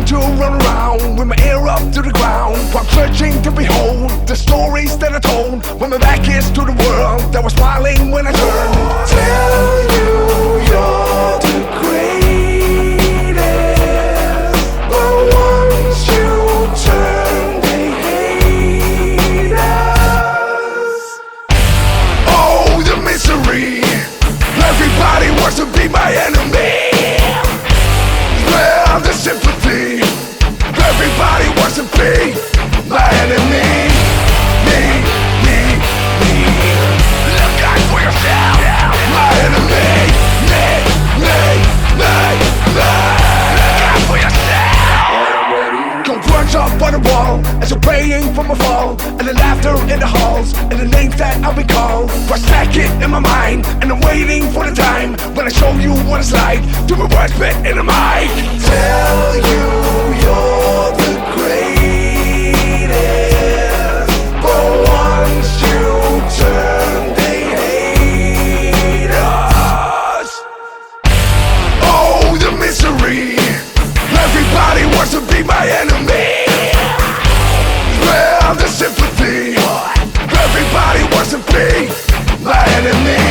to run around with my ear up to the ground, while searching to behold the stories that I told when my back is to the world that was smiling when I turned. Tell you you're the greatest, but once you turn they hate us. Oh, the misery, everybody wants to be my enemy. Well, the sympathy, everybody wants to be my enemy. Me. Look out for yourself, my enemy. Me. Look out for yourself. Confronts up on the wall as I'm praying for my fall, and the laughter in the halls, and the names that I'll be called. I stack it in my mind, and I'm waiting for the time when I show you what it's like to be words spit in the mic. Tell you you're the greatest, but once you turn they hate us. Oh, the misery, everybody wants to be my enemy. Well, the sympathy, everybody wants to be my enemy.